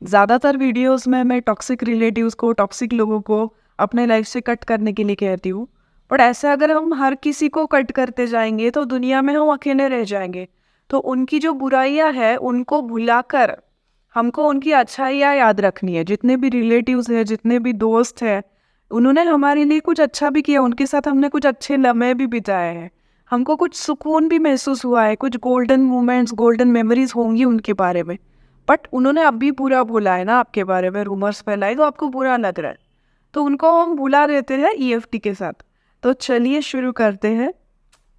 ज़्यादातर वीडियोस में मैं टॉक्सिक रिलेटिव्स को, टॉक्सिक लोगों को अपने लाइफ से कट करने के लिए कहती हूँ। बट ऐसे अगर हम हर किसी को कट करते जाएंगे तो दुनिया में हम अकेले रह जाएंगे। तो उनकी जो बुराइयां है उनको भुलाकर हमको उनकी अच्छाइयाँ याद रखनी है। जितने भी रिलेटिव्स हैं, जितने भी दोस्त हैं, उन्होंने हमारे लिए कुछ अच्छा भी किया, उनके साथ हमने कुछ अच्छे लम्हे भी बिताए हैं, हमको कुछ सुकून भी महसूस हुआ है, कुछ गोल्डन मोमेंट्स, गोल्डन मेमोरीज होंगी उनके बारे में। बट उन्होंने अभी बुरा बोला है ना आपके बारे में, रूमर्स फैलाए, तो आपको बुरा लग रहा है, तो उनको हम बुला देते हैं ईएफटी के साथ। तो चलिए शुरू करते हैं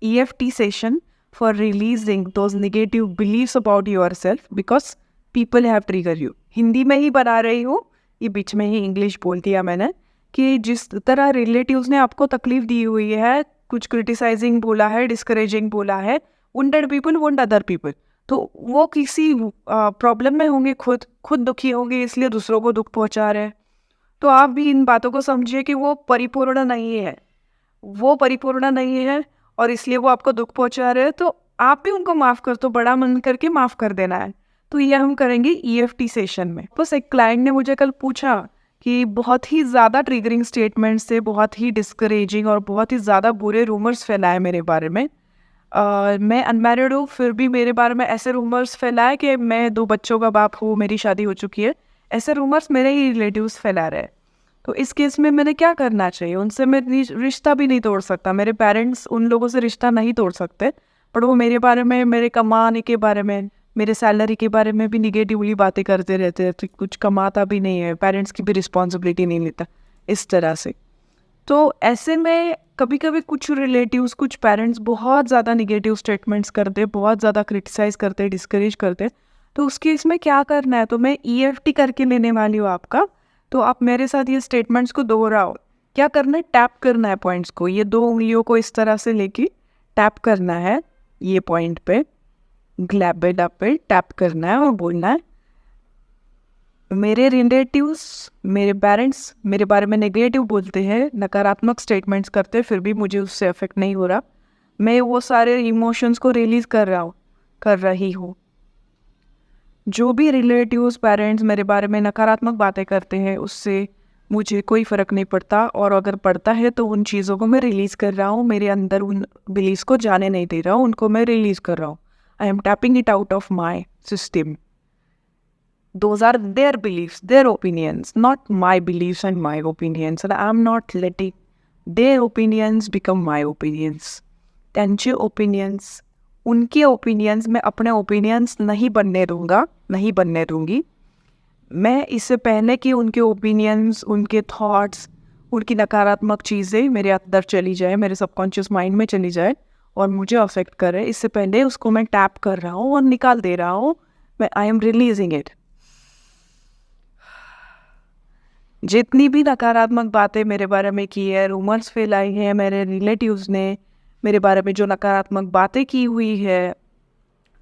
EFT session for releasing those negative believes about yourself because people have trigger you. Hindi में ही बना रही हूँ, ये बीच में ही इंग्लिश बोल दिया मैंने, कि जिस तरह रिलेटिव्स ने आपको तकलीफ दी हुई है, कुछ क्रिटिसाइजिंग बोला है, डिस्करेजिंग बोला है, wounded people wound other people, तो वो किसी प्रॉब्लम में होंगे, खुद खुद दुखी होंगे, इसलिए दूसरों को दुख पहुंचा रहे हैं। तो आप भी इन बातों को समझिए कि वो परिपूर्ण नहीं है, वो परिपूर्ण नहीं है, और इसलिए वो आपको दुख पहुंचा रहे हैं। तो आप भी उनको माफ़ कर दो, बड़ा मन करके माफ़ कर देना है। तो ये हम करेंगे ईएफटी सेशन में। बस एक क्लाइंट ने मुझे कल पूछा कि बहुत ही ज़्यादा ट्रिगरिंग स्टेटमेंट्स से, बहुत ही डिस्करेजिंग और बहुत ही ज़्यादा बुरे रूमर्स फैलाए मेरे बारे में। मैं अनमैरिड हूँ, फिर भी मेरे बारे में ऐसे रूमर्स फैलाए कि मैं 2 बच्चों का बाप हूँ, मेरी शादी हो चुकी है। ऐसे रूमर्स मेरे ही रिलेटिव्स फैला रहे हैं। तो इस केस में मैंने क्या करना चाहिए? उनसे मैं रिश्ता भी नहीं तोड़ सकता, मेरे पेरेंट्स उन लोगों से रिश्ता नहीं तोड़ सकते, पर वो मेरे बारे में, मेरे कमाने के बारे में, मेरे सैलरी के बारे में भी निगेटिवली बातें करते रहते हैं। तो कुछ कमाता भी नहीं है, पेरेंट्स की भी रिस्पॉन्सिबिलिटी नहीं लेता, इस तरह से। तो ऐसे में कभी कभी कुछ रिलेटिव्स, कुछ पेरेंट्स बहुत ज़्यादा निगेटिव स्टेटमेंट्स करते, बहुत ज़्यादा क्रिटिसाइज़ करते, डिस्करेज करते। तो उस केस में क्या करना है? तो मैं ईएफटी करके लेने वाली हूँ आपका। तो आप मेरे साथ ये स्टेटमेंट्स को दोहराओ। क्या करना है? टैप करना है पॉइंट्स को, ये 2 उंगलियों को इस तरह से लेके टैप करना है ये पॉइंट पे, ग्लैब पे टैप करना है और बोलना है, मेरे रिलेटिव्स, मेरे पेरेंट्स मेरे बारे में नेगेटिव बोलते हैं, नकारात्मक स्टेटमेंट्स करते हैं, फिर भी मुझे उससे अफेक्ट नहीं हो रहा। मैं वो सारे इमोशंस को रिलीज़ कर रही हूँ। जो भी रिलेटिव्स, पेरेंट्स मेरे बारे में नकारात्मक बातें करते हैं, उससे मुझे कोई फ़र्क नहीं पड़ता, और अगर पड़ता है तो उन चीज़ों को मैं रिलीज़ कर रहा हूँ, मेरे अंदर उन बिलीव्स को जाने नहीं दे रहा हूँ, उनको मैं रिलीज़ कर रहा हूँ। I am tapping it out of my system. Those are their beliefs, their opinions, not my beliefs and my opinions. And I'm not letting their opinions become my opinions. त्यांचे ओपिनियंस, उनके opinions मैं अपने opinions नहीं बनने दूंगा, नहीं बनने दूंगी। मैं इससे पहले कि उनके ओपिनियंस, उनके थॉट्स, उनकी नकारात्मक चीज़ें मेरे अंदर चली जाए, मेरे सबकॉन्शियस माइंड में चली जाए और मुझे अफेक्ट करे, इससे पहले उसको मैं टैप कर रहा हूँ और निकाल दे रहा हूँ। मैं आई एम रिलीजिंग इट। जितनी भी नकारात्मक बातें मेरे बारे में की है, रूमर्स फैलाई हैं, मेरे रिलेटिव्स ने मेरे बारे में जो नकारात्मक बातें की हुई है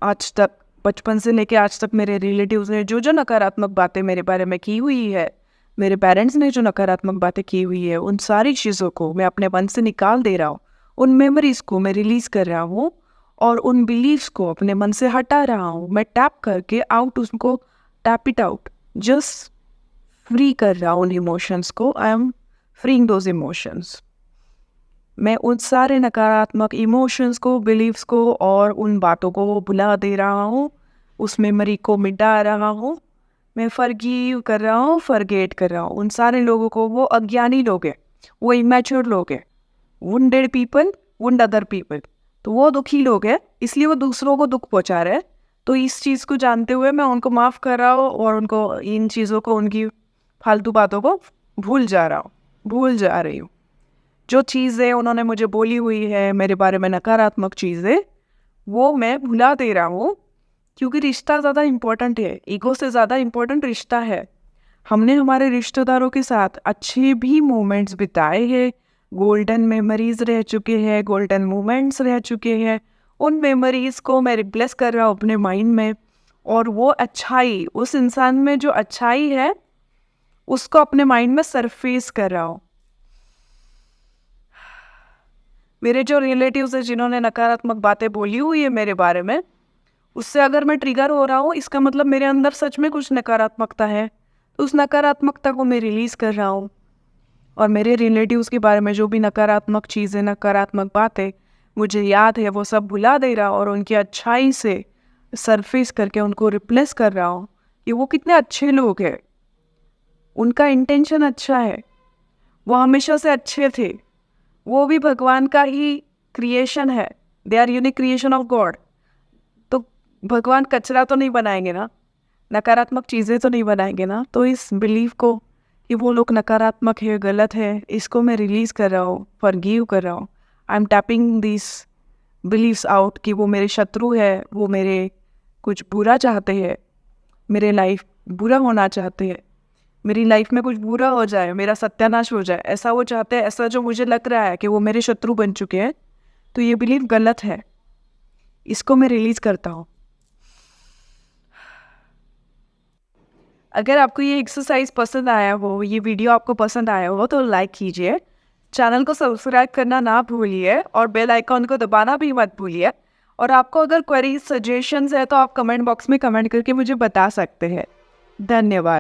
आज तक, बचपन से लेके आज तक मेरे रिलेटिव्स ने जो जो नकारात्मक बातें मेरे बारे में की हुई है, मेरे पेरेंट्स ने जो नकारात्मक बातें की हुई है, उन सारी चीज़ों को मैं अपने मन से निकाल दे रहा हूँ। उन मेमोरीज़ को मैं रिलीज़ कर रहा हूँ और उन बिलीव्स को अपने मन से हटा रहा हूँ। मैं टैप करके आउट, उसको tap it out, just free कर रहा हूँ उन इमोशंस को। I am freeing those emotions. मैं उन सारे नकारात्मक इमोशंस को, बिलीव्स को और उन बातों को भुला दे रहा हूँ, उस मेमोरी को मिटा रहा हूँ। मैं फॉरगिव कर रहा हूँ, फॉरगेट कर रहा हूँ उन सारे लोगों को। वो अज्ञानी लोग हैं, वो इमेच्योर लोग हैं, wounded people wound other people. तो वो दुखी लोग हैं, इसलिए वो दूसरों को दुख पहुँचा रहे हैं। तो इस चीज़ को जानते हुए मैं उनको माफ़ कर रहा हूँ और उनको, इन चीज़ों को, उनकी फालतू बातों को भूल जा रही हूँ। जो चीज़ें उन्होंने मुझे बोली हुई है मेरे बारे में, नकारात्मक चीज़ें, वो मैं भुला दे रहा हूँ, क्योंकि रिश्ता ज़्यादा इम्पोर्टेंट है, ईगो से ज़्यादा इम्पोर्टेंट रिश्ता है। हमने हमारे रिश्तेदारों के साथ अच्छे भी मोमेंट्स बिताए हैं, गोल्डन मेमोरीज रह चुके हैं, गोल्डन मोमेंट्स रह चुके हैं। उन मेमोरीज़ को मैं रिप्लेस कर रहा हूँ अपने माइंड में, और वो अच्छाई, उस इंसान में जो अच्छाई है उसको अपने माइंड में सरफेस कर रहा हूँ। मेरे जो रिलेटिव्स हैं जिन्होंने नकारात्मक बातें बोली हुई है मेरे बारे में, उससे अगर मैं ट्रिगर हो रहा हूँ, इसका मतलब मेरे अंदर सच में कुछ नकारात्मकता है। तो उस नकारात्मकता को मैं रिलीज़ कर रहा हूँ। और मेरे रिलेटिव्स के बारे में जो भी नकारात्मक चीज़ें, नकारात्मक बातें मुझे याद है, वो सब भुला दे रहा हूँ और उनकी अच्छाई से सरफेस करके उनको रिप्लेस कर रहा हूँ कि वो कितने अच्छे लोग हैं, उनका इंटेंशन अच्छा है, वो हमेशा से अच्छे थे, वो भी भगवान का ही क्रिएशन है, they are unique creation of God. तो भगवान कचरा तो नहीं बनाएंगे ना, नकारात्मक चीज़ें तो नहीं बनाएंगे ना। तो इस बिलीव को कि वो लोग नकारात्मक है, गलत है, इसको मैं रिलीज़ कर रहा हूँ, फॉरगिव कर रहा हूँ। I am tapping this believes out कि वो मेरे शत्रु है, वो मेरे कुछ बुरा चाहते हैं, मेरे लाइफ बुरा होना चाहते हैं, मेरी लाइफ में कुछ बुरा हो जाए, मेरा सत्यानाश हो जाए, ऐसा वो चाहते हैं, ऐसा जो मुझे लग रहा है कि वो मेरे शत्रु बन चुके हैं। तो ये बिलीव गलत है, इसको मैं रिलीज़ करता हूँ। अगर आपको ये एक्सरसाइज पसंद आया हो, ये वीडियो आपको पसंद आया हो, तो लाइक कीजिए, चैनल को सब्सक्राइब करना ना भूलिए और बेल आइकॉन को दबाना भी मत भूलिए। और आपको अगर क्वेरीज, सजेशंस है तो आप कमेंट बॉक्स में कमेंट करके मुझे बता सकते हैं। धन्यवाद।